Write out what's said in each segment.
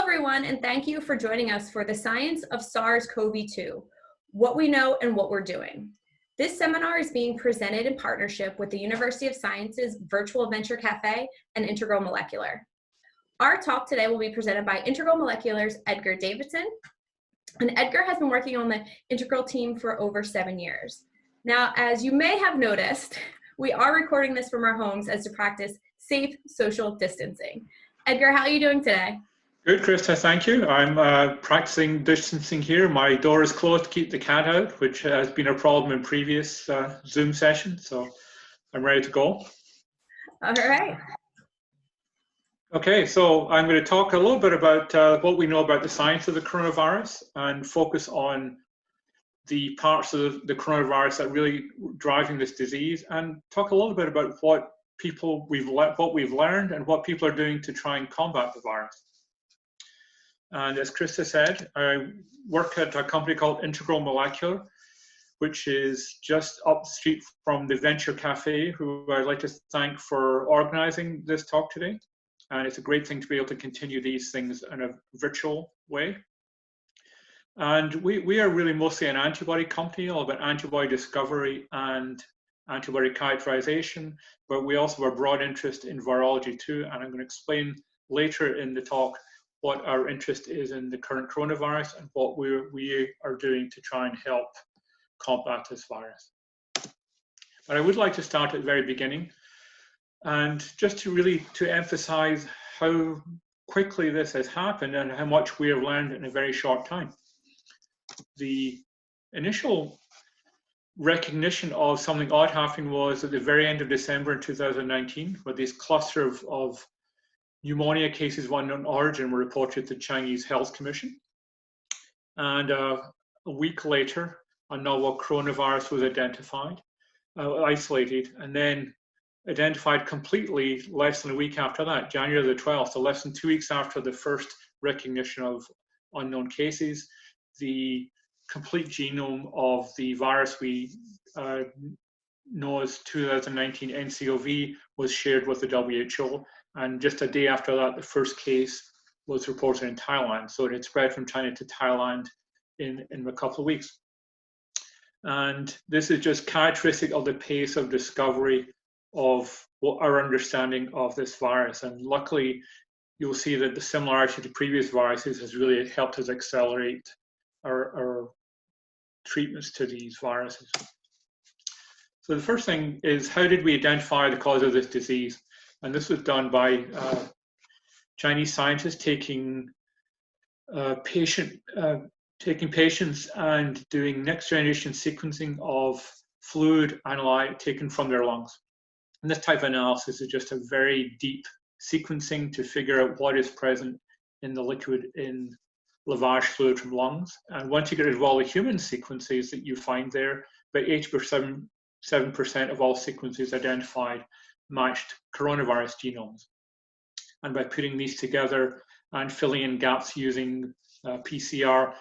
everyone, and thank you for joining us for the Science of SARS-CoV-2, What We Know and What We're Doing. This seminar is being presented in partnership with the University of Sciences Virtual Venture Café and Integral Molecular. Our talk today will be presented by Integral Molecular's Edgar Davidson, and Edgar has been working on the Integral team for over 7 years. Now, as you may have noticed, we are recording this from our homes as to practice safe social distancing. Edgar, how are you doing today? Good, Krista, thank you. I'm practicing distancing here. My door is closed to keep the cat out, which has been a problem in previous Zoom sessions, so I'm ready to go. All right. Okay, so I'm going to talk a little bit about what we know about the science of the coronavirus and focus on the parts of the coronavirus that are really driving this disease, and talk a little bit about what we've learned and what people are doing to try and combat the virus. And as Krista said, I work at a company called Integral Molecular, which is just up the street from the Venture Café, who I'd like to thank for organizing this talk today. And it's a great thing to be able to continue these things in a virtual way. And we are really mostly an antibody company, all about antibody discovery and antibody characterization, but we also have a broad interest in virology too. And I'm going to explain later in the talk what our interest is in the current coronavirus and what we are doing to try and help combat this virus. But I would like to start at the very beginning, and just to emphasize how quickly this has happened and how much we have learned in a very short time. The initial recognition of something odd happening was at the very end of December in 2019, where this cluster of pneumonia cases of unknown origin were reported to the Chinese Health Commission. And a week later, a novel coronavirus was identified, isolated, and then identified completely less than a week after that, January the 12th, so less than 2 weeks after the first recognition of unknown cases. The complete genome of the virus we know as 2019 nCoV was shared with the WHO. And just a day after that, the first case was reported in Thailand. So it had spread from China to Thailand in a couple of weeks. And this is just characteristic of the pace of discovery of what our understanding of this virus. And luckily, you'll see that the similarity to previous viruses has really helped us accelerate our treatments to these viruses. So the first thing is, how did we identify the cause of this disease? And this was done by Chinese scientists taking patients and doing next generation sequencing of fluid analyte taken from their lungs. And this type of analysis is just a very deep sequencing to figure out what is present in the liquid in lavage fluid from lungs. And once you get rid of all the human sequences that you find there, about 87% of all sequences identified matched coronavirus genomes. And by putting these together and filling in gaps using PCR,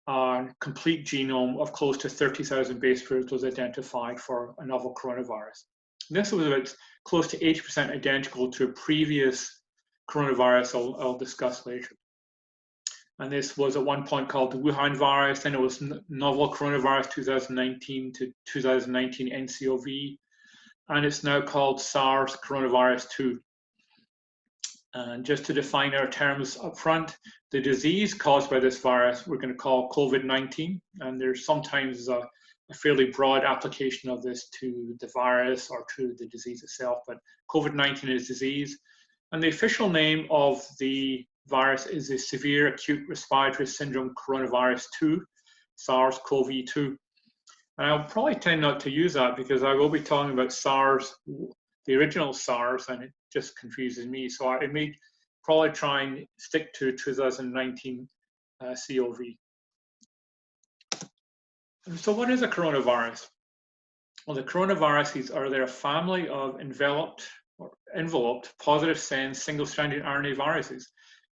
a complete genome of close to 30,000 base pairs was identified for a novel coronavirus. And this was about close to 80% identical to a previous coronavirus I'll discuss later. And this was at one point called the Wuhan virus, then it was novel coronavirus 2019 to 2019 nCoV, and it's now called SARS coronavirus 2. And just to define our terms up front, the disease caused by this virus we're going to call COVID-19, and there's sometimes a fairly broad application of this to the virus or to the disease itself, but COVID-19 is disease. And the official name of the virus is the Severe Acute Respiratory Syndrome Coronavirus 2, SARS-CoV-2. And I'll probably tend not to use that because I will be talking about SARS, the original SARS, and it just confuses me. So I may probably try and stick to 2019 CoV. So what is a coronavirus? Well, the coronaviruses are a family of enveloped positive sense single-stranded RNA viruses.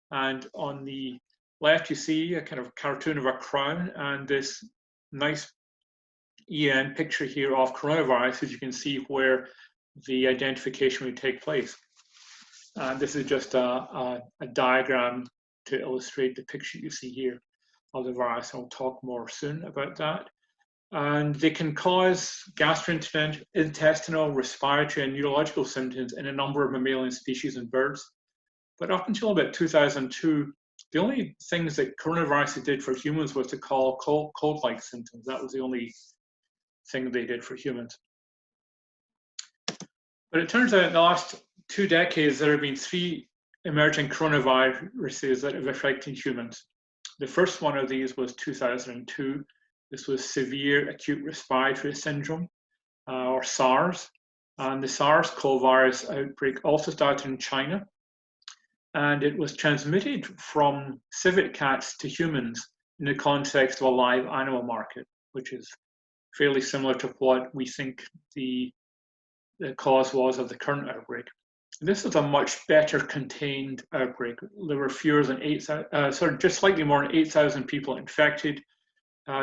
And on the left, you see a kind of cartoon of a crown and this nice EN picture here of coronavirus, as you can see where the identification would take place. And this is just a diagram to illustrate the picture you see here of the virus. I'll talk more soon about that. And they can cause gastrointestinal, respiratory, and neurological symptoms in a number of mammalian species and birds. But up until about 2002, the only things that coronaviruses did for humans was to cause cold-like symptoms. That was the only thing they did for humans. But it turns out in the last 2 decades, there have been 3 emerging coronaviruses that have affected humans. The first one of these was 2002. This was severe acute respiratory syndrome, or SARS. And the SARS-CoV virus outbreak also started in China. And it was transmitted from civet cats to humans in the context of a live animal market, which is fairly similar to what we think the cause was of the current outbreak. This is a much better contained outbreak. There were fewer than just slightly more than 8,000 people infected,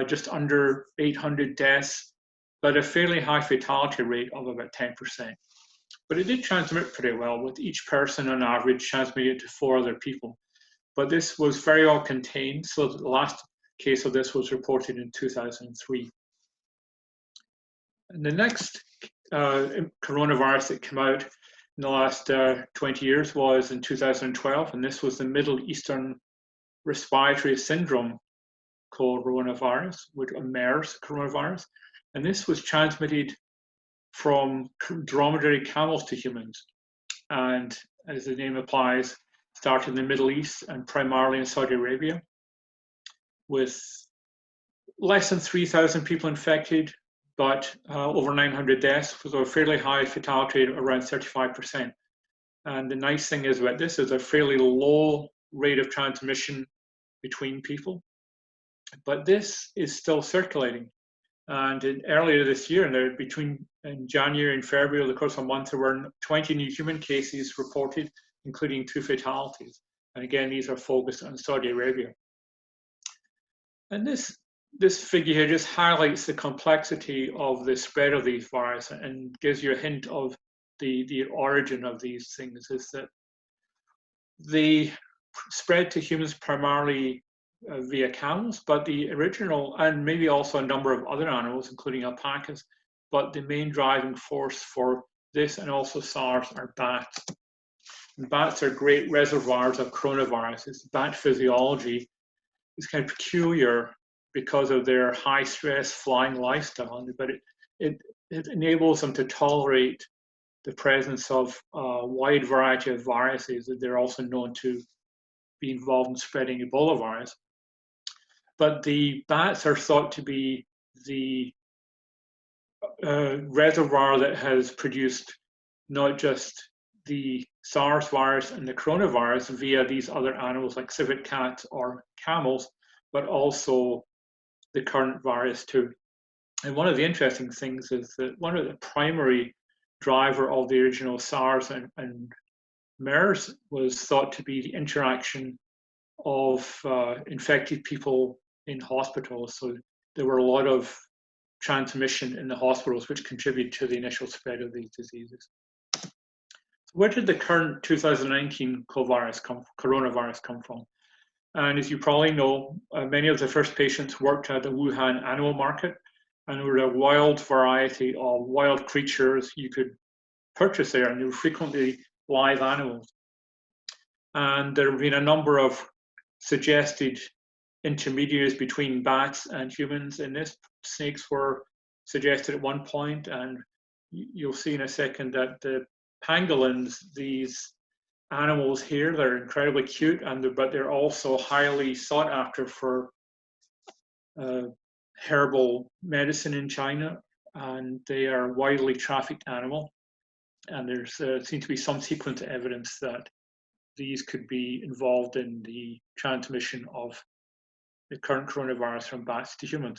just under 800 deaths, but a fairly high fatality rate of about 10%. But it did transmit pretty well, with each person on average transmitted to 4 other people. But this was very well contained, so the last case of this was reported in 2003. And the next coronavirus that came out in the last 20 years was in 2012, and this was the Middle Eastern Respiratory Syndrome coronavirus, which MERS coronavirus. And this was transmitted from dromedary camels to humans. And as the name applies, started in the Middle East and primarily in Saudi Arabia, with less than 3,000 people infected, but over 900 deaths, with a fairly high fatality rate, around 35%. And the nice thing is about this is a fairly low rate of transmission between people. But this is still circulating. And earlier this year, in January and February, over the course of a month, there were 20 new human cases reported, including 2 fatalities. And again, these are focused on Saudi Arabia. And this figure here just highlights the complexity of the spread of these viruses and gives you a hint of the origin of these things, is that they spread to humans primarily via camels, but the original, and maybe also a number of other animals, including alpacas, but the main driving force for this and also SARS are bats. And bats are great reservoirs of coronaviruses. Bat physiology is kind of peculiar because of their high-stress flying lifestyle, but it enables them to tolerate the presence of a wide variety of viruses that they're also known to be involved in spreading Ebola virus. But the bats are thought to be the reservoir that has produced not just the SARS virus and the coronavirus via these other animals like civet cats or camels, but also the current virus too. And one of the interesting things is that one of the primary driver of the original SARS and MERS was thought to be the interaction of infected people in hospitals. So there were a lot of transmission in the hospitals, which contributed to the initial spread of these diseases. Where did the current 2019 coronavirus come from? And as you probably know, many of the first patients worked at the Wuhan animal market, and there were a wild variety of wild creatures you could purchase there, and they were frequently live animals. And there have been a number of suggested intermediaries between bats and humans in this. Snakes were suggested at one point, and you'll see in a second that the pangolins, these animals here, they're incredibly cute, but they're also highly sought after for herbal medicine in China, and they are a widely trafficked animal. And there's seems to be some sequence evidence that these could be involved in the transmission of the current coronavirus from bats to humans.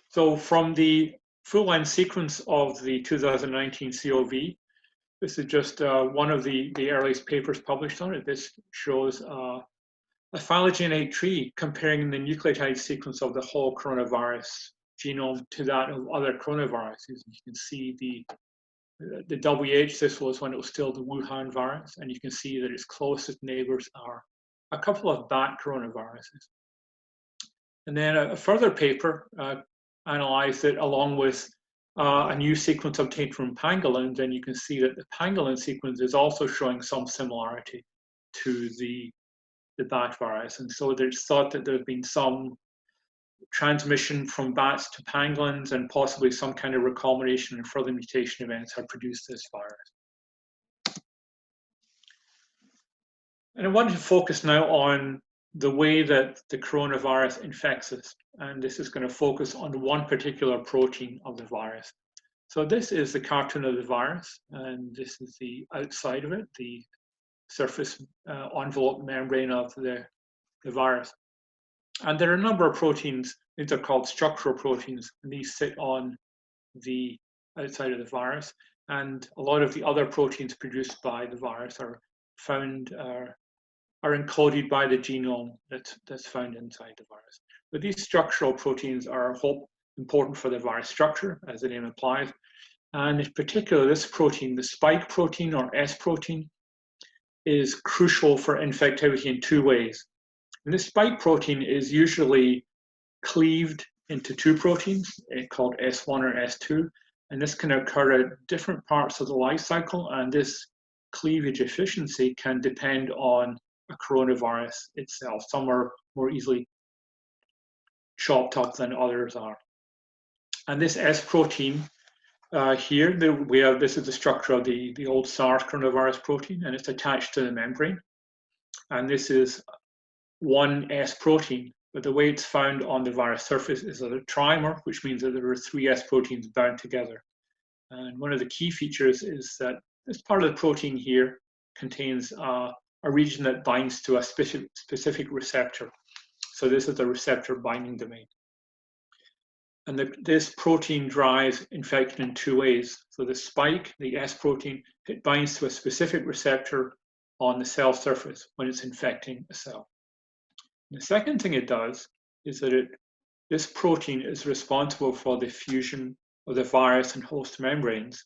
So from the full-length sequence of the 2019 COV, this is just one of the earliest papers published on it. This shows a phylogenetic tree comparing the nucleotide sequence of the whole coronavirus genome to that of other coronaviruses. You can see the the WH, this was when it was still the Wuhan virus, and you can see that its closest neighbors are a couple of bat coronaviruses. And then a further paper analyzed it along with a new sequence obtained from pangolins, and you can see that the pangolin sequence is also showing some similarity to the bat virus. And so there's thought that there's been some transmission from bats to pangolins, and possibly some kind of recombination and further mutation events have produced this virus. And I wanted to focus now on the way that the coronavirus infects us. And this is going to focus on one particular protein of the virus. So this is the cartoon of the virus, and this is the outside of it, the surface envelope membrane of the virus. And there are a number of proteins. These are called structural proteins, and these sit on the outside of the virus. And a lot of the other proteins produced by the virus are encoded by the genome that's found inside the virus. But these structural proteins are important for the virus structure, as the name implies. And in particular, this protein, the spike protein or S protein, is crucial for infectivity in two ways. And this spike protein is usually cleaved into two proteins called S1 or S2. And this can occur at different parts of the life cycle. And this cleavage efficiency can depend on a coronavirus itself. Some are more easily chopped up than others are. And this S protein here, this is the structure of the old SARS coronavirus protein, and it's attached to the membrane. And this is one S protein, but the way it's found on the virus surface is as a trimer, which means that there are three S proteins bound together. And one of the key features is that this part of the protein here contains a region that binds to a specific receptor. So this is the receptor binding domain. And this protein drives infection in two ways. So the spike, the S protein, it binds to a specific receptor on the cell surface when it's infecting a cell. And the second thing it does is that this protein is responsible for the fusion of the virus and host membranes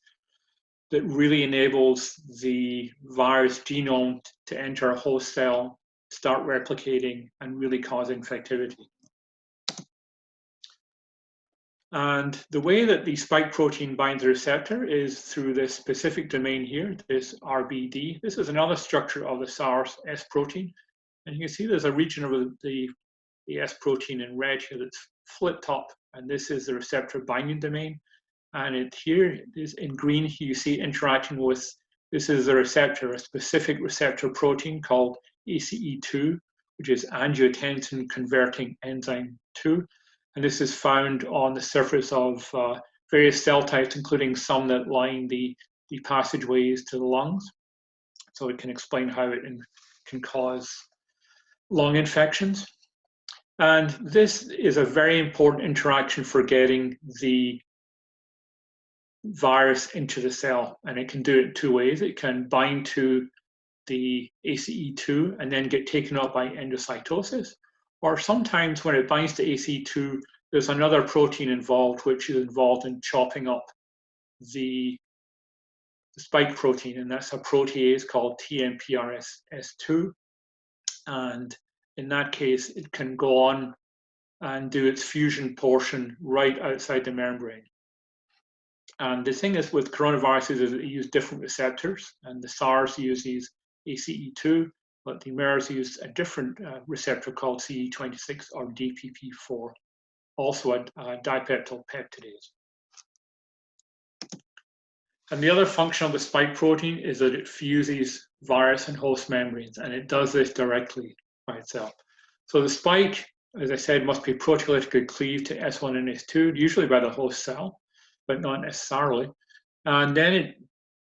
that really enables the virus genome to enter a host cell, start replicating, and really cause infectivity. And the way that the spike protein binds the receptor is through this specific domain here, this RBD. This is another structure of the SARS S protein. And you can see there's a region of the S protein in red here that's flipped up, and this is the receptor binding domain. And here is in green, you see interacting with, this is the receptor, a specific receptor protein called ACE2, which is angiotensin converting enzyme 2. And this is found on the surface of various cell types, including some that line the passageways to the lungs. So it can explain how it can cause lung infections. And this is a very important interaction for getting the virus into the cell. And it can do it two ways. It can bind to the ACE2 and then get taken up by endocytosis. Or sometimes when it binds to ACE2, there's another protein involved, which is involved in chopping up the spike protein, and that's a protease called TMPRSS2. And in that case, it can go on and do its fusion portion right outside the membrane. And the thing is with coronaviruses is that they use different receptors, and the SARS uses ACE2, but the MERS use a different receptor called CE26 or DPP4, also a dipeptyl peptidase. And the other function of the spike protein is that it fuses virus and host membranes, and it does this directly by itself. So the spike, as I said, must be proteolytically cleaved to S1 and S2, usually by the host cell, but not necessarily. And then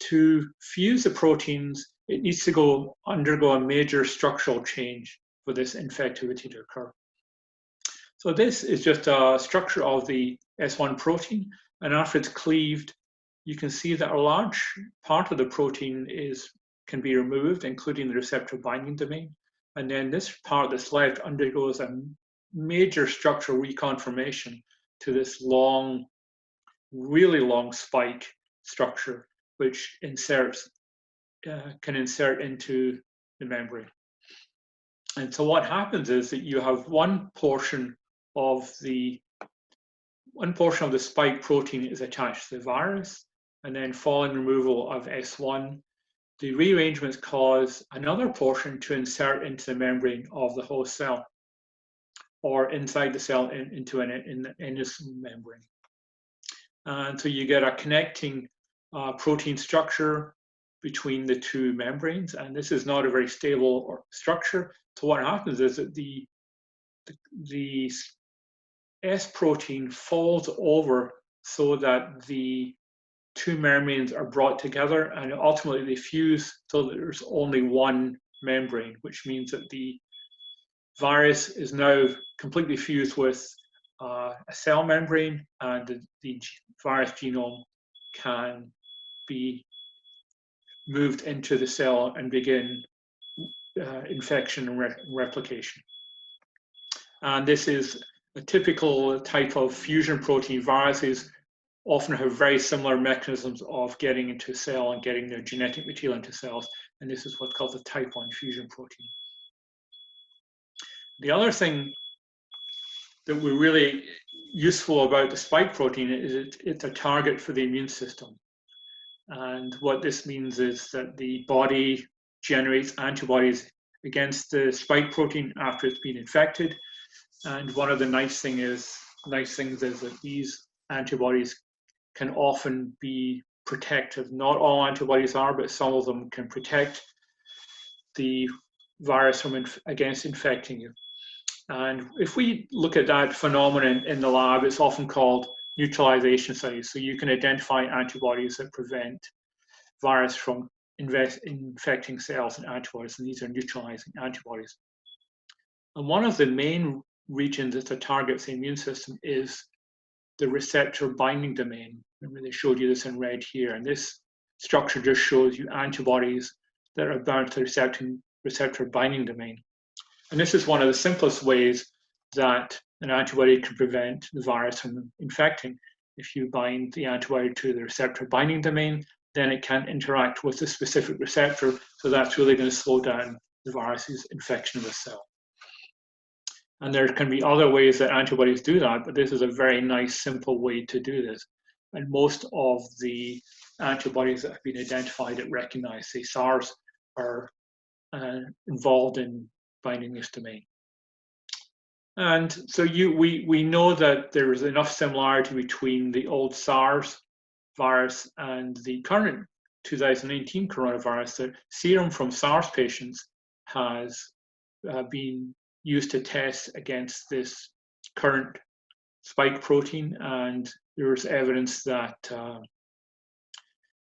to fuse the proteins, it needs to undergo a major structural change for this infectivity to occur. So this is just a structure of the S1 protein, and after it's cleaved, you can see that a large part of the protein can be removed, including the receptor binding domain. And then this part that's left undergoes a major structural reconformation to this long, really long spike structure which can insert into the membrane. And so what happens is that you have one portion of the spike protein is attached to the virus, and then following removal of S1, the rearrangements cause another portion to insert into the membrane of the host cell, or inside the cell into an endosome membrane. And so you get a connecting protein structure between the two membranes, and this is not a very stable structure. So what happens is that the S protein falls over so that the two membranes are brought together, and ultimately they fuse so that there's only one membrane, which means that the virus is now completely fused with a cell membrane, and the virus genome can be moved into the cell and begin infection and replication. And this is a typical type of fusion protein. Viruses often have very similar mechanisms of getting into a cell and getting their genetic material into cells, and this is what's called the type 1 fusion protein. The other thing that we're really useful about the spike protein is it's a target for the immune system. And what this means is that the body generates antibodies against the spike protein after it's been infected. And one of the nice things is that these antibodies can often be protective. Not all antibodies are, but some of them can protect the virus from against infecting you. And if we look at that phenomenon in the lab, it's often called neutralization studies. So you can identify antibodies that prevent virus from infecting cells and antibodies, and these are neutralizing antibodies. And one of the main regions that targets the immune system is the receptor binding domain. Remember, they showed you this in red here, and this structure just shows you antibodies that are bound to the receptor binding domain. And this is one of the simplest ways that an antibody can prevent the virus from infecting. If you bind the antibody to the receptor binding domain, then it can interact with the specific receptor, so that's really going to slow down the virus's infection of the cell. And there can be other ways that antibodies do that, but this is a very nice, simple way to do this. And most of the antibodies that have been identified that recognize, say, SARS, are involved in binding this domain. And so we know that there is enough similarity between the old SARS virus and the current 2019 coronavirus that serum from SARS patients has been used to test against this current spike protein, and there's evidence that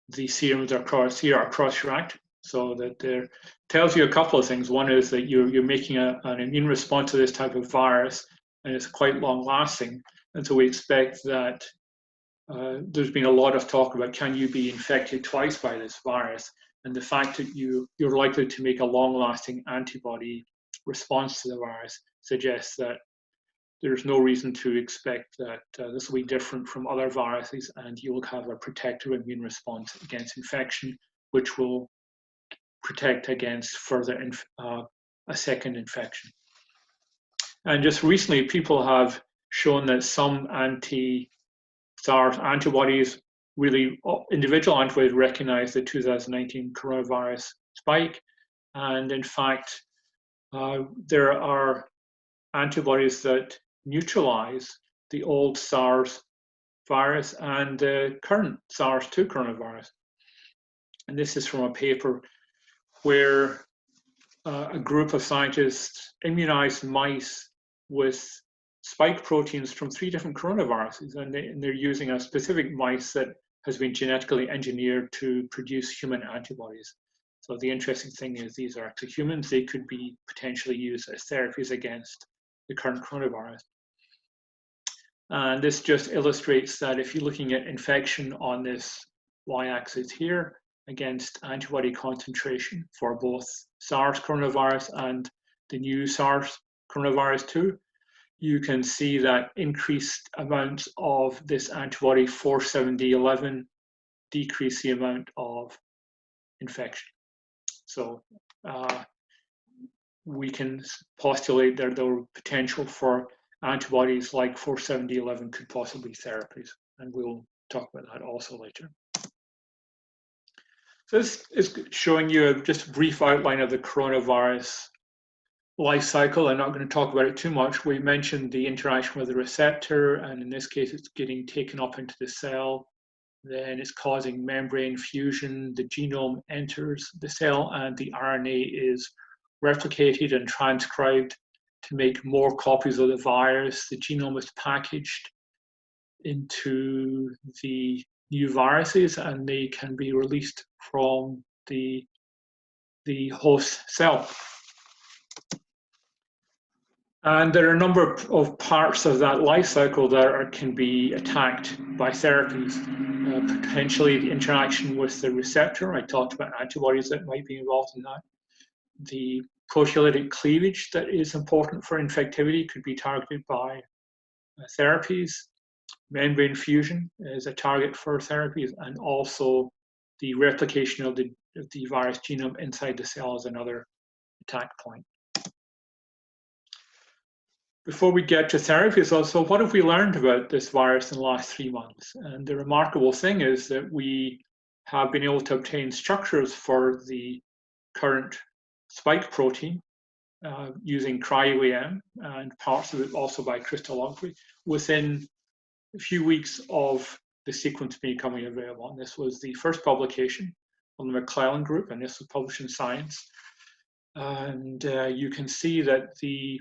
the serums are cross-reactive. So that there tells you a couple of things. One is that you're making an immune response to this type of virus, and it's quite long-lasting. And so we expect that there's been a lot of talk about, can you be infected twice by this virus? And the fact that you're likely to make a long-lasting antibody response to the virus suggests that there's no reason to expect that this will be different from other viruses, and you'll have a protective immune response against infection, which will protect against further a second infection. And just recently, people have shown that some anti-SARS antibodies, really individual antibodies, recognize the 2019 coronavirus spike. And in fact, there are antibodies that neutralize the old SARS virus and the current SARS-2 coronavirus. And this is from a paper where a group of scientists immunized mice with spike proteins from 3 different coronaviruses, and they're using a specific mice that has been genetically engineered to produce human antibodies. So the interesting thing is these are actually humans. They could be potentially used as therapies against the current coronavirus. And this just illustrates that if you're looking at infection on this y-axis here, against antibody concentration for both SARS coronavirus and the new SARS coronavirus 2, you can see that increased amounts of this antibody 47011 decrease the amount of infection. So we can postulate that there are potential for antibodies like 47011 could possibly be therapies, and we'll talk about that also later. So this is showing you just a brief outline of the coronavirus life cycle. I'm not going to talk about it too much. We mentioned the interaction with the receptor, and in this case, it's getting taken up into the cell. Then it's causing membrane fusion. The genome enters the cell, and the RNA is replicated and transcribed to make more copies of the virus. The genome is packaged into the new viruses, and they can be released from the host cell. And there are a number of parts of that life cycle that can be attacked by therapies. Potentially the interaction with the receptor. I talked about antibodies that might be involved in that. The proteolytic cleavage that is important for infectivity could be targeted by therapies. Membrane fusion is a target for therapies, and also the replication of the virus genome inside the cell is another attack point. Before we get to therapies also, what have we learned about this virus in the last 3 months? And the remarkable thing is that we have been able to obtain structures for the current spike protein using cryo-EM and parts of it also by crystallography within a few weeks of the sequence becoming available. And this was the first publication on the McClellan group, and this was published in Science. And you can see that the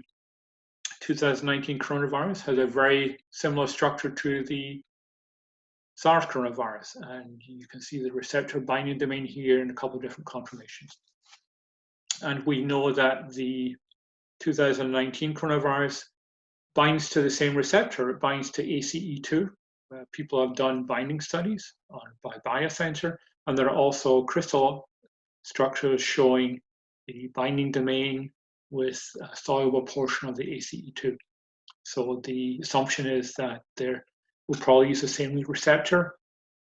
2019 coronavirus has a very similar structure to the SARS coronavirus. And you can see the receptor binding domain here in a couple of different conformations. And we know that the 2019 coronavirus binds to the same receptor. It binds to ACE2. People have done binding studies by biosensor, and there are also crystal structures showing the binding domain with a soluble portion of the ACE2. So the assumption is that we'll probably use the same receptor,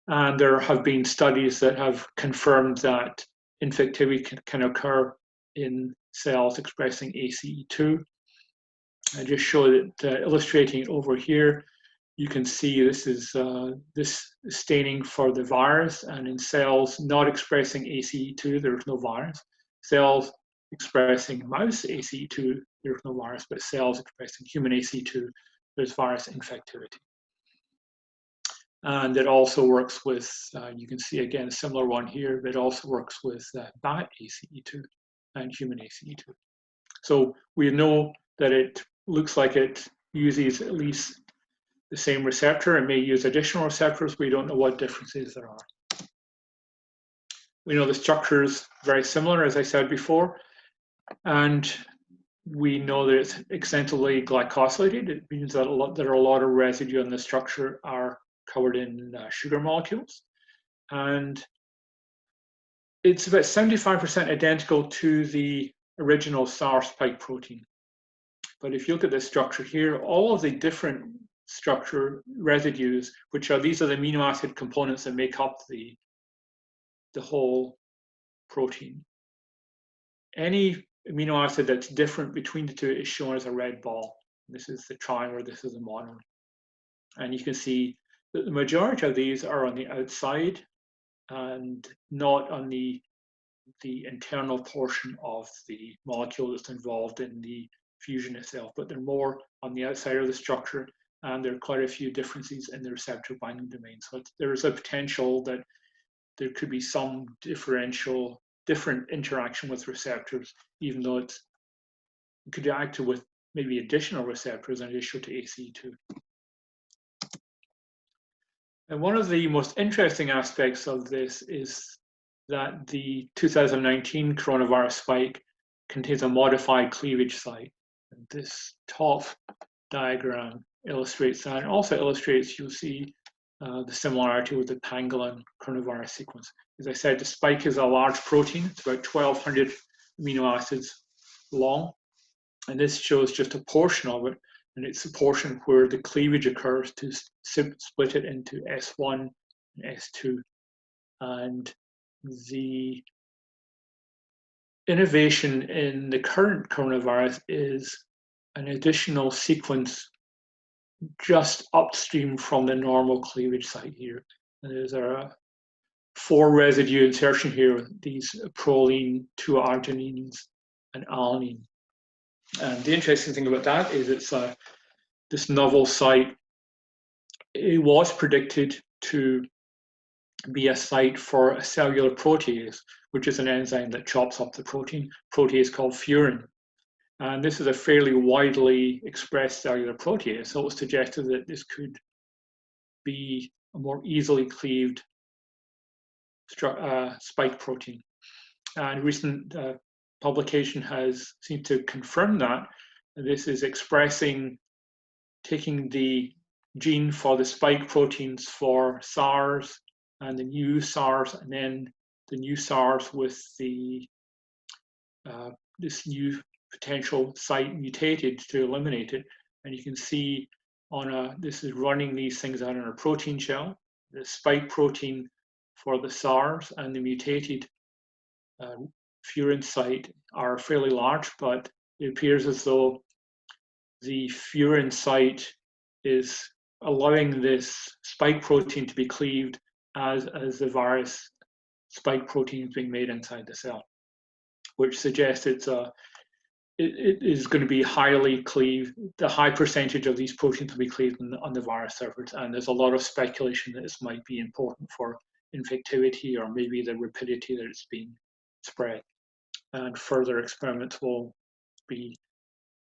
and there have been studies that have confirmed that infectivity can occur in cells expressing ACE2. I just show that illustrating it over here, you can see this is this staining for the virus, and in cells not expressing ACE2, there's no virus. Cells expressing mouse ACE2, there's no virus, but cells expressing human ACE2, there's virus infectivity. And it also works with, you can see again a similar one here, it also works with bat ACE2 and human ACE2. So we know that it looks like it uses at least the same receptor. It may use additional receptors. We don't know what differences there are. We know the structure is very similar, as I said before, and we know that it's extensively glycosylated. It means that there are a lot of residue in the structure are covered in sugar molecules, and it's about 75% identical to the original SARS spike protein. But if you look at the structure here, all of the different structure residues, these are the amino acid components that make up the whole protein. Any amino acid that's different between the two is shown as a red ball. This is the trimer, this is the monomer. And you can see that the majority of these are on the outside and not on the internal portion of the molecule that's involved in the fusion itself, but they're more on the outside of the structure, and there are quite a few differences in the receptor binding domain. So there is a potential that there could be some different interaction with receptors, even though it could act with maybe additional receptors in addition to ACE2. And one of the most interesting aspects of this is that the 2019 coronavirus spike contains a modified cleavage site. And this top diagram illustrates that. It also illustrates, you'll see the similarity with the pangolin coronavirus sequence. As I said, the spike is a large protein. It's about 1,200 amino acids long. And this shows just a portion of it. And it's a portion where the cleavage occurs to split it into S1 and S2. And the innovation in the current coronavirus is an additional sequence just upstream from the normal cleavage site here. And there's a 4 residue insertion here, these proline, 2 arginines, and alanine. And the interesting thing about that is it's this novel site. It was predicted to be a site for a cellular protease, which is an enzyme that chops up the protein. Protease called furin. And this is a fairly widely expressed cellular protease, so it was suggested that this could be a more easily cleaved spike protein. And recent publication has seemed to confirm that. This is taking the gene for the spike proteins for SARS and the new SARS, and then the new SARS with the this new potential site mutated to eliminate it. And you can see this is running these things out on a protein shell. The spike protein for the SARS and the mutated furin site are fairly large, but it appears as though the furin site is allowing this spike protein to be cleaved as the virus spike protein is being made inside the cell, which suggests it is going to be highly cleaved. The high percentage of these proteins will be cleaved on the virus surface, and there's a lot of speculation that this might be important for infectivity or maybe the rapidity that it's being spread. And further experiments will be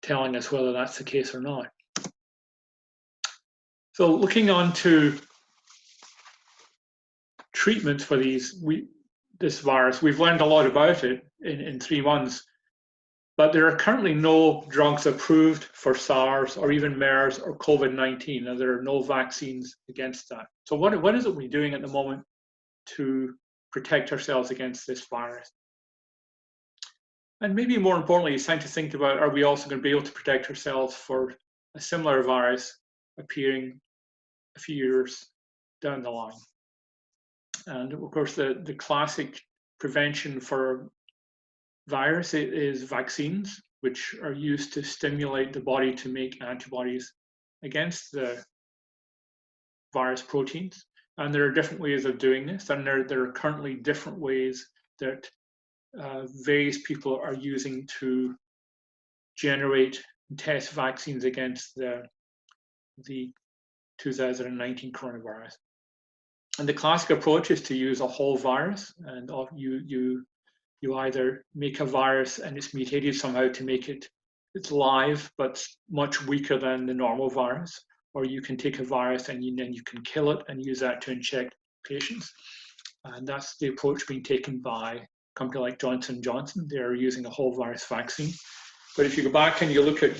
telling us whether that's the case or not. So looking on to treatments for this virus, we've learned a lot about it in 3 months, but there are currently no drugs approved for SARS or even MERS or COVID-19, and there are no vaccines against that. So what is it we're doing at the moment to protect ourselves against this virus? And maybe more importantly, it's time to think about, are we also going to be able to protect ourselves for a similar virus appearing a few years down the line? And of course, the classic prevention for virus is vaccines, which are used to stimulate the body to make antibodies against the virus proteins. And there are different ways of doing this, and there are currently different ways that various people are using to generate and test vaccines against the 2019 coronavirus. And the classic approach is to use a whole virus, and you either make a virus and it's mutated somehow to make it's live but much weaker than the normal virus, or you can take a virus and then you can kill it and use that to inject patients. And that's the approach being taken by a company like Johnson & Johnson. They're using a whole virus vaccine. But if you go back and you look at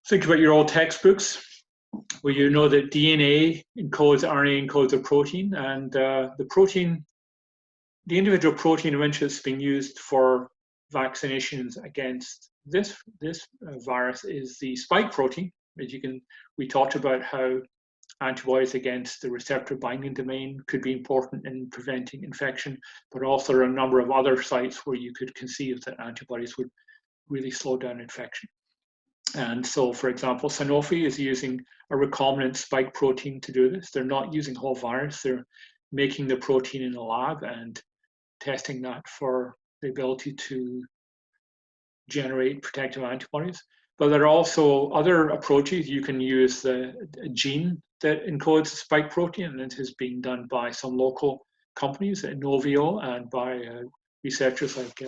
think about your old textbooks, where you know that DNA encodes RNA encodes a protein, and the individual protein of interest being used for vaccinations against this virus is the spike protein. We talked about how antibodies against the receptor binding domain could be important in preventing infection, but also there are a number of other sites where you could conceive that antibodies would really slow down infection. And so, for example, Sanofi is using a recombinant spike protein to do this. They're not using whole virus. They're making the protein in the lab and testing that for the ability to generate protective antibodies. But there are also other approaches. You can use a gene that encodes the spike protein, and it has been done by some local companies at Novio and by researchers like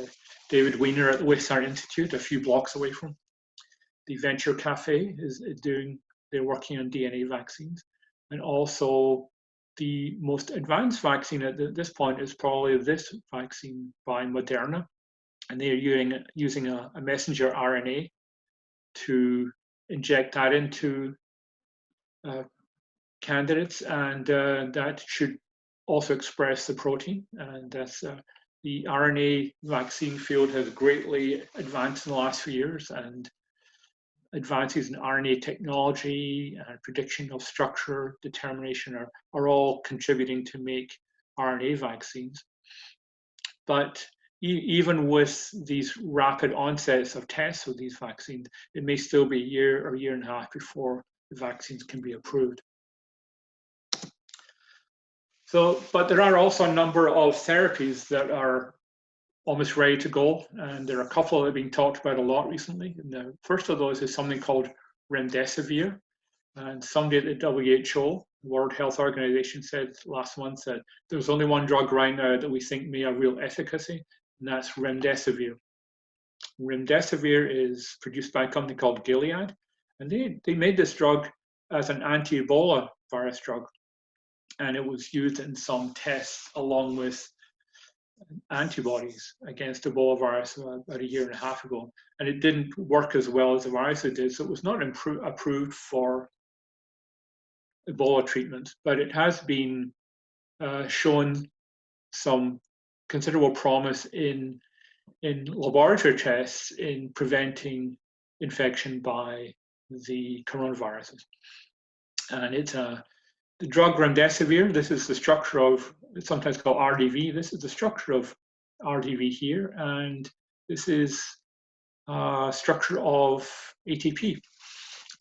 David Weiner at the Western Institute, a few blocks away from. The Venture Café they're working on DNA vaccines. And also the most advanced vaccine at this point is probably this vaccine by Moderna. And they're using a messenger RNA to inject that into candidates, and that should also express the protein. And that's the RNA vaccine field has greatly advanced in the last few years, and advances in RNA technology and prediction of structure determination are all contributing to make RNA vaccines. But even with these rapid onsets of tests with these vaccines, it may still be a year or a year and a half before the vaccines can be approved. So, but there are also a number of therapies that are almost ready to go, and there are a couple that have been talked about a lot recently. And the first of those is something called remdesivir, and somebody at the WHO, World Health Organization, said last month that there's only one drug right now that we think may have real efficacy, and that's remdesivir. Remdesivir is produced by a company called Gilead, and they made this drug as an anti-Ebola virus drug, and it was used in some tests along with antibodies against Ebola virus about a year and a half ago, and it didn't work as well as the virus did, so it was not approved for Ebola treatment, but it has been shown some considerable promise in laboratory tests in preventing infection by the coronaviruses. And it's the drug remdesivir. This is the structure of, it's sometimes called RDV. This is the structure of RDV here, and this is structure of ATP.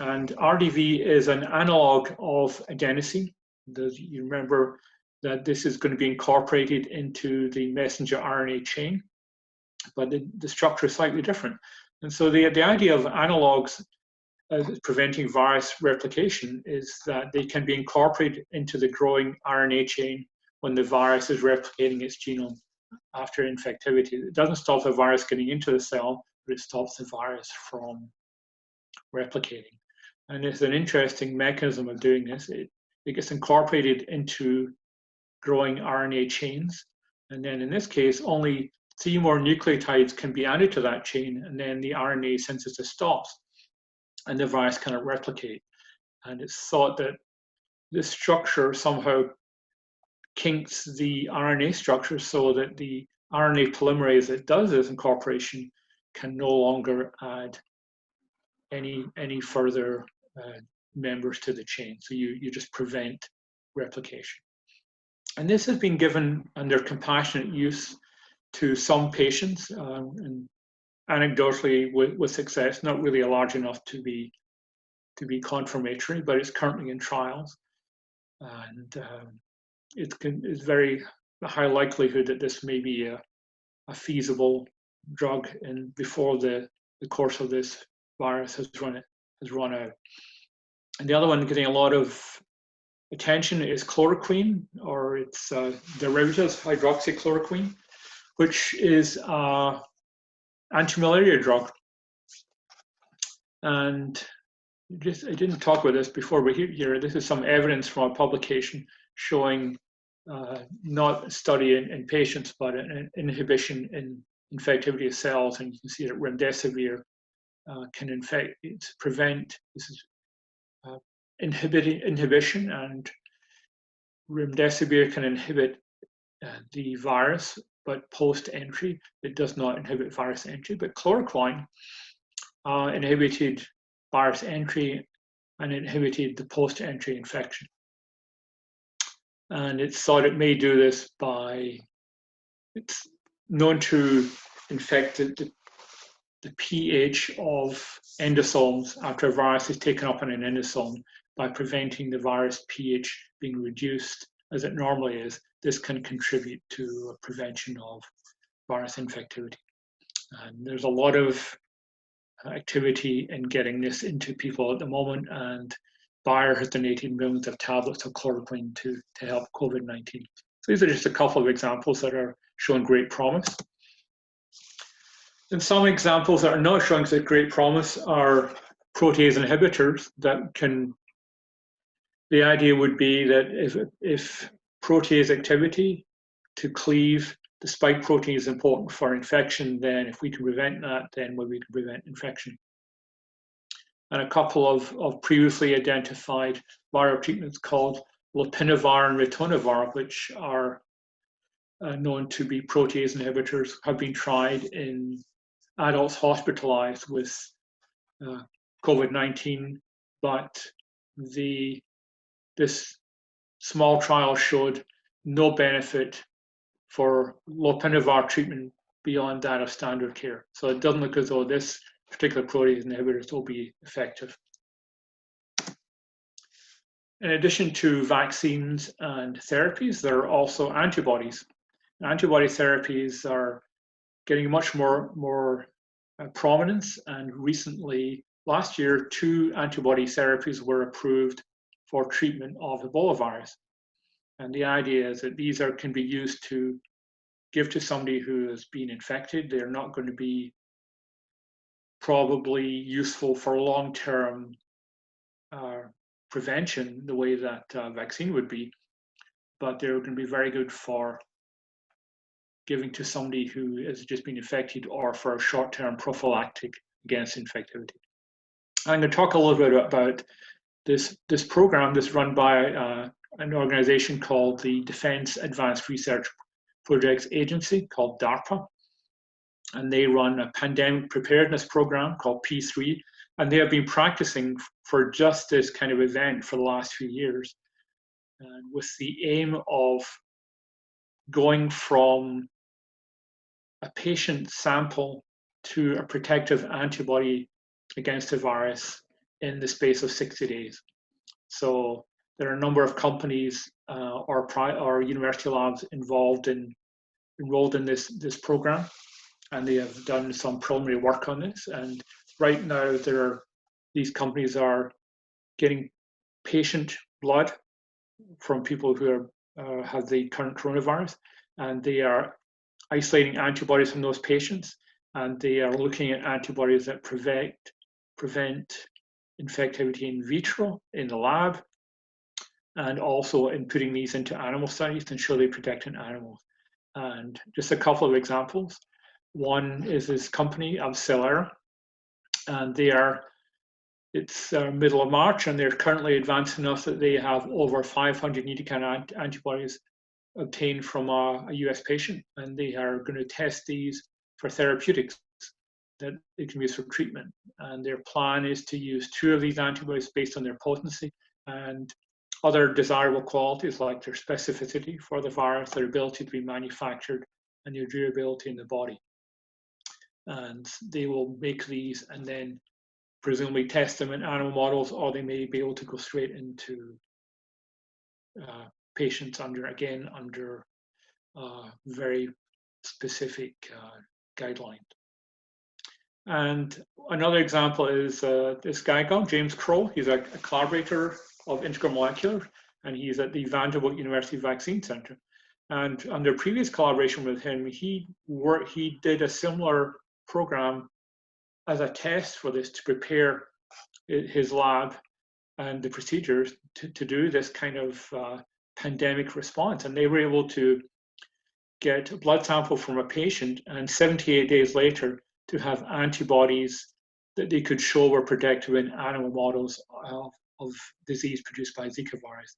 And RDV is an analog of adenosine. You remember that this is going to be incorporated into the messenger RNA chain, but the structure is slightly different. And so the idea of analogs preventing virus replication is that they can be incorporated into the growing RNA chain when the virus is replicating its genome after infectivity. It doesn't stop the virus getting into the cell, but it stops the virus from replicating. And it's an interesting mechanism of doing this. It gets incorporated into growing RNA chains. And then in this case, only 3 more nucleotides can be added to that chain, and then the RNA synthesis stops, and the virus cannot replicate. And it's thought that this structure somehow kinks the RNA structure so that the RNA polymerase that does this incorporation can no longer add any further members to the chain. So you just prevent replication. And this has been given under compassionate use to some patients, and anecdotally with success, not really large enough to be confirmatory, but it's currently in trials. And it's very high likelihood that this may be a feasible drug before the course of this virus has run out. And the other one getting a lot of attention is chloroquine, or its derivatives, hydroxychloroquine, which is an anti-malaria drug. And I didn't talk about this before, but here this is some evidence from a publication showing not a study in patients, but an inhibition in infectivity of cells. And you can see that remdesivir can prevent, this is inhibition, and remdesivir can inhibit the virus, but post-entry, it does not inhibit virus entry. But chloroquine inhibited virus entry and inhibited the post-entry infection. And it's thought it may do this by, it's known to infect the pH of endosomes after a virus is taken up in an endosome by preventing the virus pH being reduced as it normally is. This can contribute to a prevention of virus infectivity. And there's a lot of activity in getting this into people at the moment, and Bayer has donated millions of tablets of chloroquine to help COVID-19. So these are just a couple of examples that are showing great promise. And some examples that are not showing such great promise are protease inhibitors that can, the idea would be that if protease activity to cleave the spike protein is important for infection, then if we can prevent that, then we can prevent infection. And a couple of previously identified viral treatments called lopinavir and ritonavir, which are known to be protease inhibitors, have been tried in adults hospitalized with COVID-19, but this small trial showed no benefit for lopinavir treatment beyond that of standard care. So it doesn't look as though this particular protease inhibitors will be effective. In addition to vaccines and therapies, there are also antibodies. Antibody therapies are getting much more prominence, and recently, last year, 2 antibody therapies were approved for treatment of Ebola virus. And the idea is that these can be used to give to somebody who has been infected. They're not going to be probably useful for long-term prevention the way that vaccine would be, but they're going to be very good for giving to somebody who has just been infected or for a short-term prophylactic against infectivity. I'm going to talk a little bit about this program that's run by an organization called the Defense Advanced Research Projects Agency, called DARPA. And they run a pandemic preparedness program called P3. And they have been practicing for just this kind of event for the last few years, and with the aim of going from a patient sample to a protective antibody against the virus in the space of 60 days. So there are a number of companies or university labs enrolled in this program, and they have done some preliminary work on this. And right now, these companies are getting patient blood from people who have the current coronavirus, and they are isolating antibodies from those patients, and they are looking at antibodies that prevent infectivity in vitro in the lab, and also in putting these into animal studies to ensure they protect in animals. And just a couple of examples. One is this company of Celera, and it's middle of March, and they're currently advanced enough that they have over 500 Nidecana antibodies obtained from a US patient, and they are going to test these for therapeutics that it can be used for treatment. And their plan is to use 2 of these antibodies based on their potency and other desirable qualities like their specificity for the virus, their ability to be manufactured, and their durability in the body. And they will make these and then presumably test them in animal models, or they may be able to go straight into patients under very specific guidelines. And another example is this guy called James Crow. He's a collaborator of Intermolecular, and he's at the Vanderbilt University Vaccine Center. And under previous collaboration with him, he did a similar program as a test for this to prepare his lab and the procedures to do this kind of pandemic response. And they were able to get a blood sample from a patient, and 78 days later to have antibodies that they could show were protective in animal models of disease produced by Zika virus.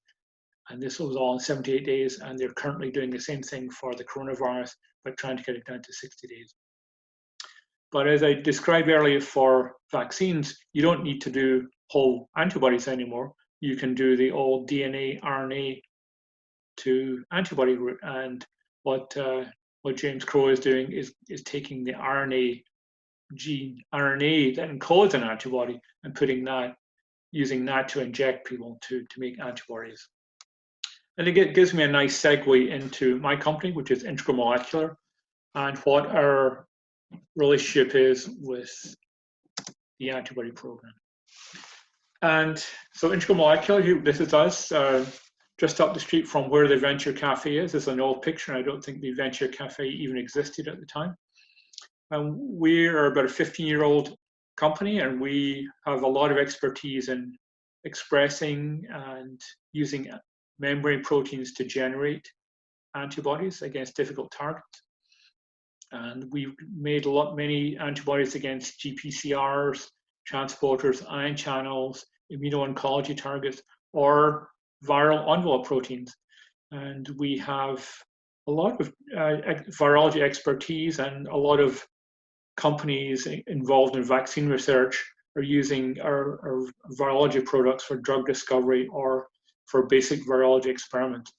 And this was all in 78 days, and they're currently doing the same thing for the coronavirus, but trying to get it down to 60 days. But as I described earlier for vaccines, you don't need to do whole antibodies anymore. You can do the old DNA, RNA to antibody route. And what James Crow is doing is taking the RNA gene, RNA that encodes an antibody, and using that to inject people to make antibodies. And it gives me a nice segue into my company, which is Intermolecular, and what our relationship is with the antibody program. And so Intermolecular, this is us, just up the street from where the Venture Café is. This is an old picture, and I don't think the Venture Café even existed at the time. And we are about a 15-year-old company, and we have a lot of expertise in expressing and using membrane proteins to generate antibodies against difficult targets. And we've made many antibodies against GPCRs, transporters, ion channels, immuno-oncology targets, or viral envelope proteins. And we have a lot of virology expertise, and a lot of companies involved in vaccine research are using our virology products for drug discovery or for basic virology experiments.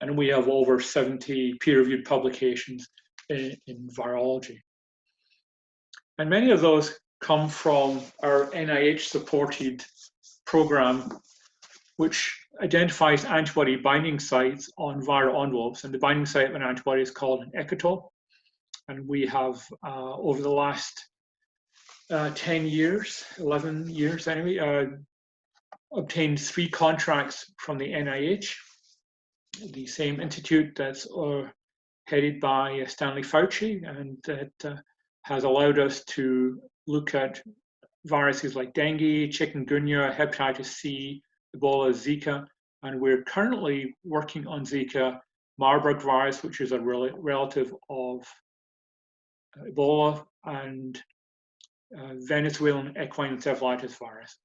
and we have over 70 peer-reviewed publications in virology. And many of those come from our NIH-supported program, which identifies antibody binding sites on viral envelopes. And the binding site of an antibody is called an epitope. And we have, over the last 10 years, 11 years anyway, obtained 3 contracts from the NIH, the same institute that's headed by Stanley Fauci, and that has allowed us to look at viruses like dengue, chikungunya, hepatitis C, Ebola, Zika, and we're currently working on Zika, Marburg virus, which is a relative of Ebola, and Venezuelan equine encephalitis virus.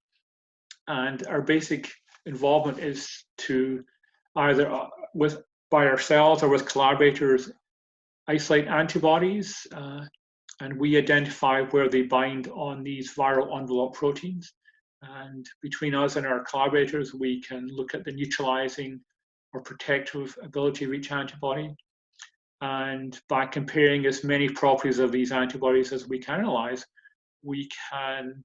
And our basic involvement is to either by ourselves or with collaborators isolate antibodies, and we identify where they bind on these viral envelope proteins. And between us and our collaborators, we can look at the neutralizing or protective ability of each antibody. And by comparing as many properties of these antibodies as we can analyze, we can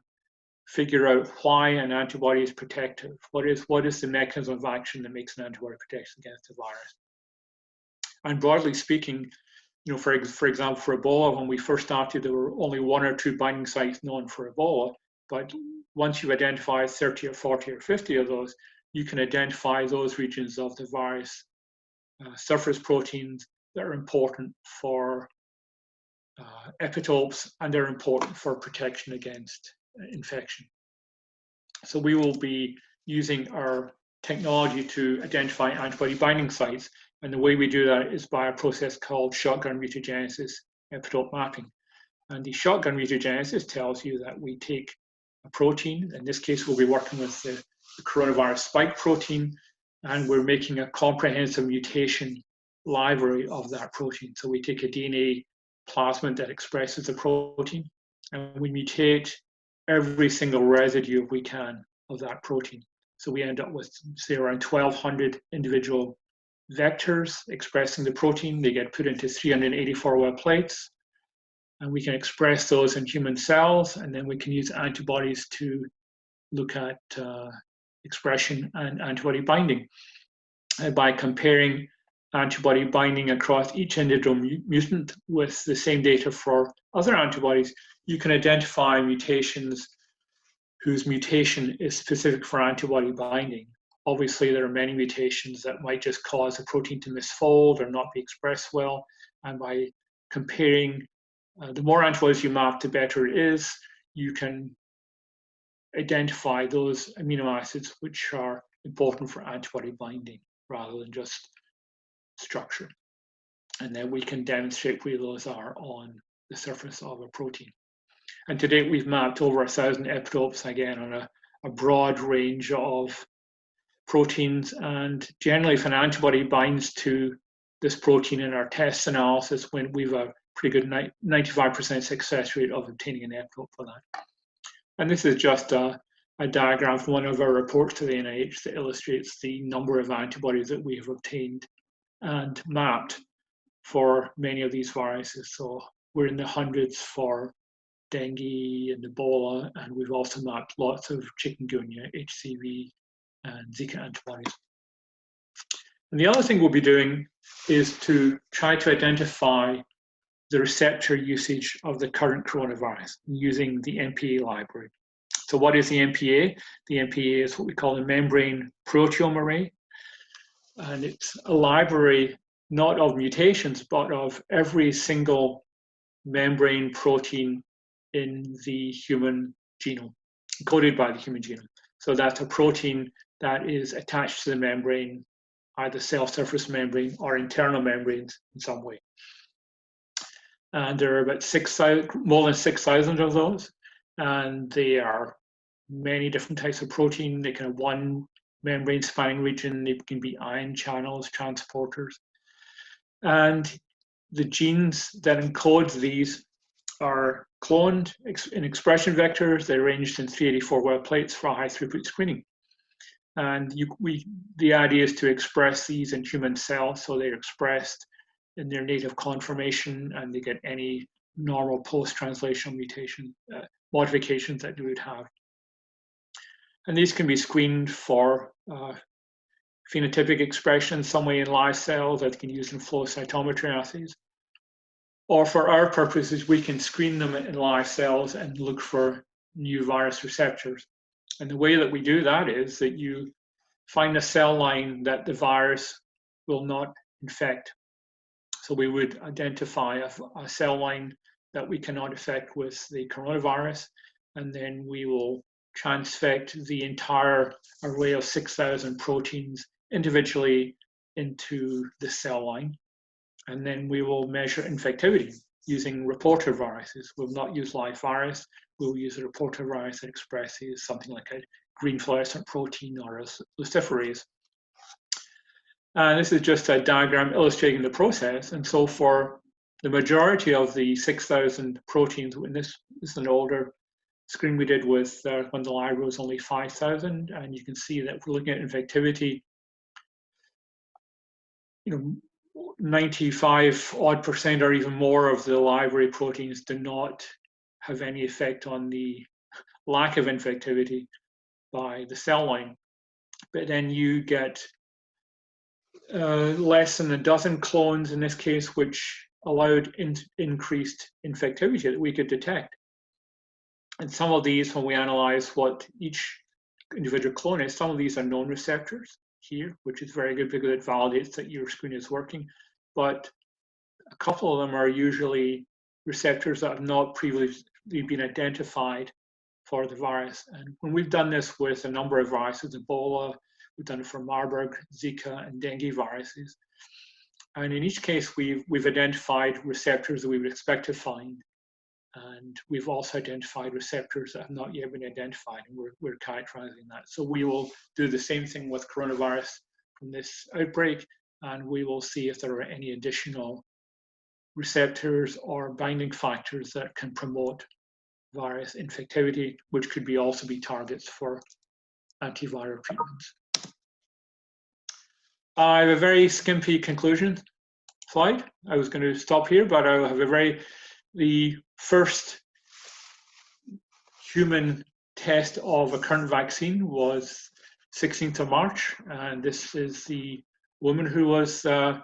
figure out why an antibody is protective. What is the mechanism of action that makes an antibody protect against the virus? And broadly speaking, for example, for Ebola, when we first started, there were only 1 or 2 binding sites known for Ebola. But once you identify 30 or 40 or 50 of those, you can identify those regions of the virus surface proteins that are important for epitopes, and they're important for protection against infection. So we will be using our technology to identify antibody binding sites, and the way we do that is by a process called shotgun mutagenesis epitope mapping. And the shotgun mutagenesis tells you that we take a protein, in this case we'll be working with the coronavirus spike protein, and we're making a comprehensive mutation library of that protein. So we take a DNA plasmid that expresses the protein, and we mutate every single residue we can of that protein. So we end up with, say, around 1,200 individual vectors expressing the protein. They get put into 384 web plates, and we can express those in human cells, and then we can use antibodies to look at expression and antibody binding. And by comparing antibody binding across each individual mutant with the same data for other antibodies, you can identify mutations whose mutation is specific for antibody binding. Obviously, there are many mutations that might just cause a protein to misfold or not be expressed well. And by comparing, the more antibodies you map, the better it is. You can identify those amino acids which are important for antibody binding rather than just structure. And then we can demonstrate where those are on the surface of a protein. And to date, we've mapped over 1,000 epitopes, again, on a broad range of proteins. And generally, if an antibody binds to this protein in our test analysis, when we've a pretty good 95% success rate of obtaining an epitope for that. And this is just a diagram from one of our reports to the NIH that illustrates the number of antibodies that we have obtained and mapped for many of these viruses. So we're in the hundreds for dengue and Ebola, and we've also mapped lots of chikungunya, HCV, and Zika antibodies. And the other thing we'll be doing is to try to identify the receptor usage of the current coronavirus using the MPA library. So what is the MPA? The MPA is what we call a membrane proteome array. And it's a library not of mutations, but of every single membrane protein in the human genome, encoded by the human genome. So that's a protein that is attached to the membrane, either cell surface membrane or internal membranes in some way. And there are about more than 6,000 of those, and they are many different types of protein. They can have one membrane spanning region. They can be ion channels, transporters. And the genes that encode these are cloned in expression vectors. They're arranged in 384 web plates for high throughput screening. And the idea is to express these in human cells, so they're expressed in their native conformation, and they get any normal post-translational mutation modifications that you would have. And these can be screened for phenotypic expression some way in live cells that can be used in flow cytometry assays. Or for our purposes, we can screen them in live cells and look for new virus receptors. And the way that we do that is that you find a cell line that the virus will not infect. So we would identify a cell line that we cannot infect with the coronavirus, and then we will transfect the entire array of 6,000 proteins individually into the cell line. And then we will measure infectivity using reporter viruses. We'll not use live virus. We'll use a reporter virus that expresses something like a green fluorescent protein or a luciferase. And this is just a diagram illustrating the process. And so for the majority of the 6,000 proteins, when this is an older screen we did with when the library was only 5,000, and you can see that if we're looking at infectivity, 95% or even more of the library proteins do not have any effect on the lack of infectivity by the cell line. But then you get less than a dozen clones in this case, which allowed increased infectivity that we could detect. And some of these, when we analyze what each individual clone is, some of these are known receptors here, which is very good because it validates that your screen is working. But a couple of them are usually receptors that have not previously been identified for the virus. And when we've done this with a number of viruses, Ebola, we've done it for Marburg, Zika, and dengue viruses. And in each case, we've identified receptors that we would expect to find. And we've also identified receptors that have not yet been identified, and we're characterizing that. So we will do the same thing with coronavirus from this outbreak, and we will see if there are any additional receptors or binding factors that can promote virus infectivity, which could also be targets for antiviral treatments. I have a very skimpy conclusion slide. I was going to stop here, but I will have the first human test of a current vaccine was 16th of March, and this is the woman who was the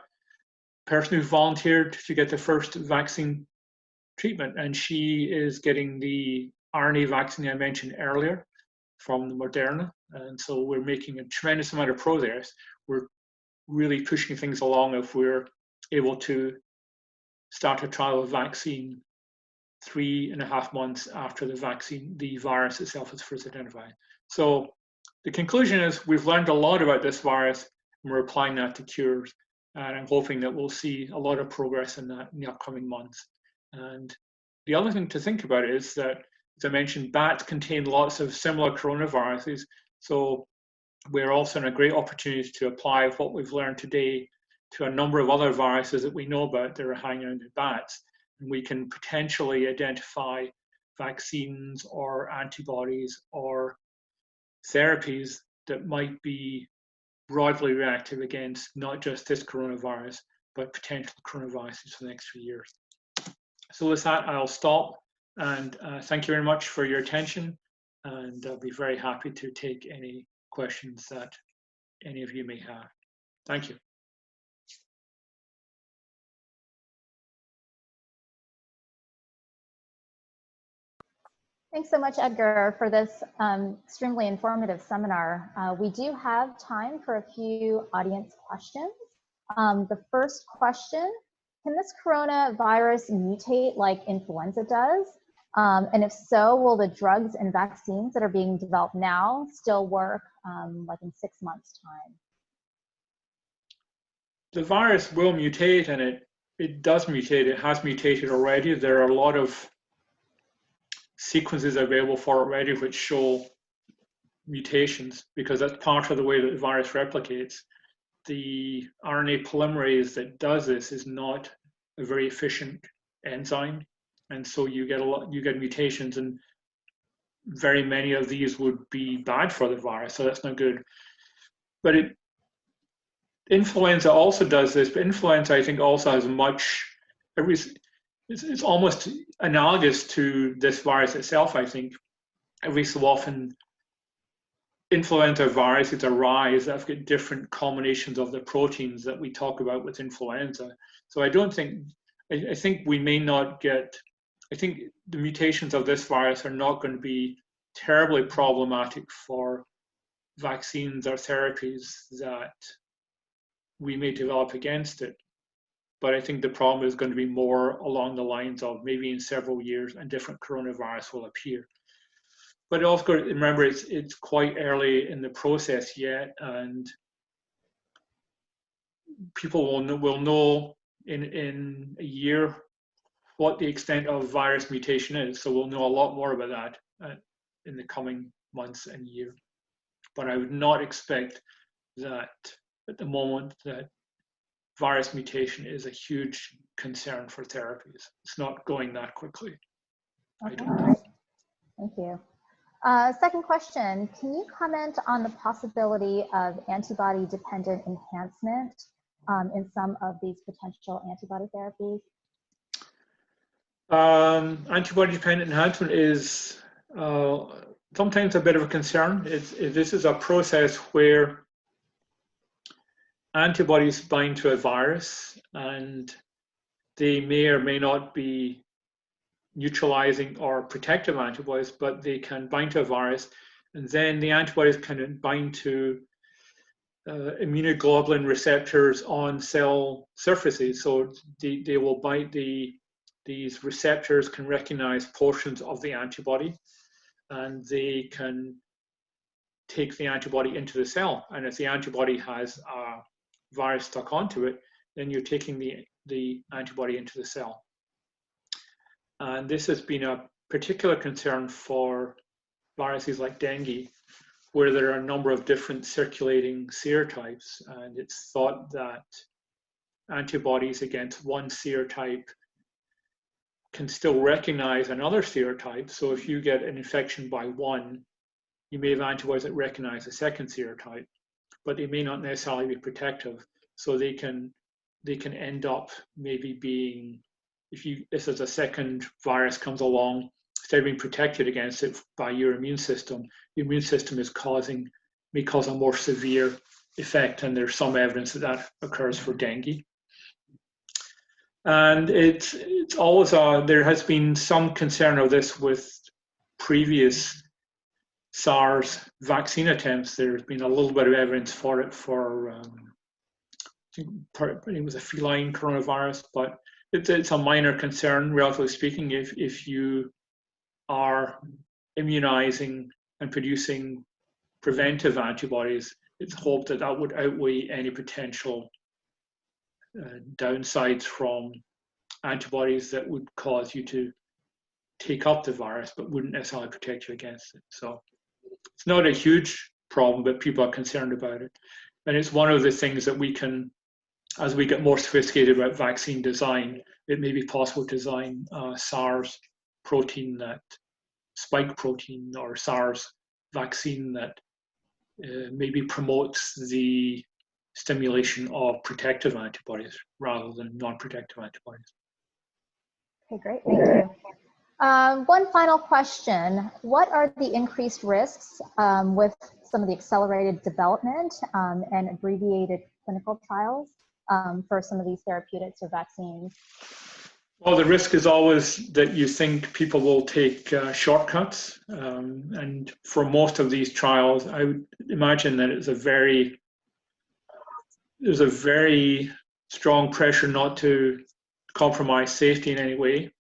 person who volunteered to get the first vaccine treatment, and she is getting the RNA vaccine I mentioned earlier from the Moderna, and so we're making a tremendous amount of progress. We're really pushing things along if we're able to start a trial of vaccine 3.5 months after the virus itself is first identified. So the conclusion is we've learned a lot about this virus, and we're applying that to cures. And I'm hoping that we'll see a lot of progress in that in the upcoming months. And the other thing to think about is that, as I mentioned, bats contain lots of similar coronaviruses. So we're also in a great opportunity to apply what we've learned today to a number of other viruses that we know about that are hanging around in bats. And we can potentially identify vaccines or antibodies or therapies that might be broadly reactive against not just this coronavirus, but potential coronaviruses for the next few years. So with that, I'll stop, and thank you very much for your attention, and I'll be very happy to take any questions that any of you may have. Thank you. Thanks so much, Edgar, for this extremely informative seminar. We do have time for a few audience questions. The first question, can this coronavirus mutate like influenza does? And if so, will the drugs and vaccines that are being developed now still work like in 6 months' time? The virus will mutate, and it does mutate. It has mutated already. There are a lot of sequences available for it already which show mutations, because that's part of the way that the virus replicates. The RNA polymerase that does this is not a very efficient enzyme, and so you get mutations, and very many of these would be bad for the virus, so that's not good. but influenza also does this, but influenza I think also has it's almost analogous to this virus itself, I think. Every so often, influenza viruses arise that have got different combinations of the proteins that we talk about with influenza. So I think we may not get, I think the mutations of this virus are not going to be terribly problematic for vaccines or therapies that we may develop against it. But I think the problem is going to be more along the lines of maybe in several years a different coronavirus will appear. But also remember, it's quite early in the process yet, and people will know in a year what the extent of virus mutation is. So we'll know a lot more about that in the coming months and year. But I would not expect that at the moment that virus mutation is a huge concern for therapies. It's not going that quickly. Okay, great. Thank you. Second question, can you comment on the possibility of antibody-dependent enhancement in some of these potential antibody therapies? Antibody-dependent enhancement is sometimes a bit of a concern. This is a process where antibodies bind to a virus, and they may or may not be neutralizing or protective antibodies, but they can bind to a virus, and then the antibodies can bind to immunoglobulin receptors on cell surfaces. So they will bind, these receptors can recognize portions of the antibody, and they can take the antibody into the cell. And if the antibody has a virus stuck onto it, then you're taking the antibody into the cell. And this has been a particular concern for viruses like dengue, where there are a number of different circulating serotypes, and it's thought that antibodies against one serotype can still recognize another serotype. So if you get an infection by one, you may have antibodies that recognize a second serotype, but they may not necessarily be protective. So they can end up maybe being, if there's a second virus comes along, instead of being protected against it by your immune system, the immune system may cause a more severe effect, and there's some evidence that occurs for dengue. And it's always there has been some concern of this with previous SARS vaccine attempts. There's been a little bit of evidence for it for I think it was a feline coronavirus, but it's a minor concern, relatively speaking. If you are immunizing and producing preventive antibodies, it's hoped that that would outweigh any potential downsides from antibodies that would cause you to take up the virus but wouldn't necessarily protect you against it. So it's not a huge problem, but people are concerned about it. And it's one of the things that we can, as we get more sophisticated about vaccine design, it may be possible to design SARS protein, that spike protein, or SARS vaccine that maybe promotes the stimulation of protective antibodies rather than non-protective antibodies. Okay, great, thank you. One final question. What are the increased risks with some of the accelerated development and abbreviated clinical trials for some of these therapeutics or vaccines? Well, the risk is always that you think people will take shortcuts. And for most of these trials, I would imagine that there's a very strong pressure not to compromise safety in any way.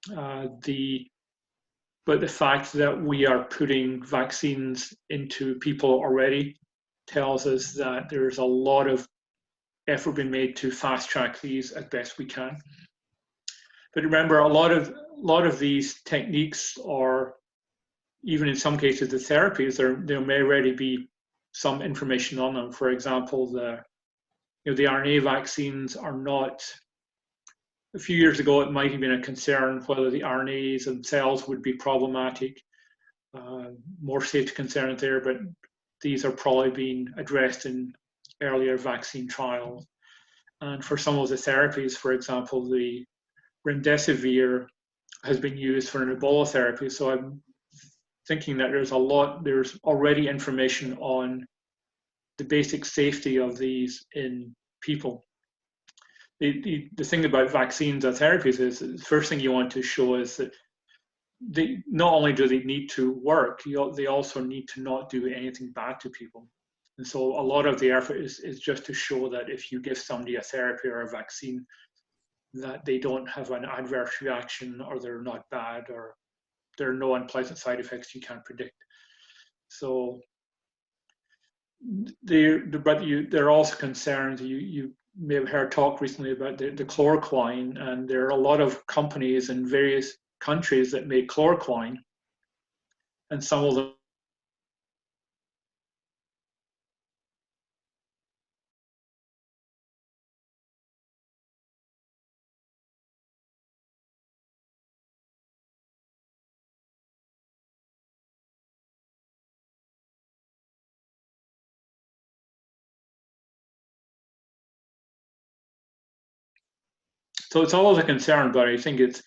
But the fact that we are putting vaccines into people already tells us that there's a lot of effort being made to fast track these as best we can. But remember, a lot of these techniques, or even in some cases the therapies, there may already be some information on them. For example, the RNA vaccines are not. A few years ago, it might have been a concern whether the RNAs themselves would be problematic. More safety concerns there, but these are probably being addressed in earlier vaccine trials. And for some of the therapies, for example, the remdesivir has been used for an Ebola therapy. So I'm thinking that there's already information on the basic safety of these in people. The thing about vaccines or therapies is the first thing you want to show is that not only do they need to work, they also need to not do anything bad to people. And so a lot of the effort is just to show that if you give somebody a therapy or a vaccine, that they don't have an adverse reaction, or they're not bad, or there are no unpleasant side effects you can't predict. So there are also concerns. You may have heard talk recently about the chloroquine, and there are a lot of companies in various countries that make chloroquine, and some of them so it's always a concern, but I think it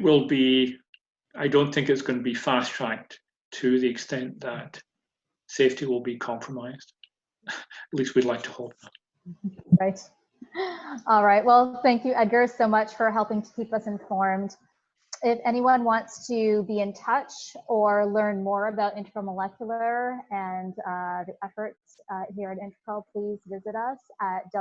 will be, I don't think it's going to be fast-tracked to the extent that safety will be compromised. At least we'd like to hope not. Right. All right. Well, thank you, Edgar, so much for helping to keep us informed. If anyone wants to be in touch or learn more about Intramolecular and the efforts here at Integral, please visit us at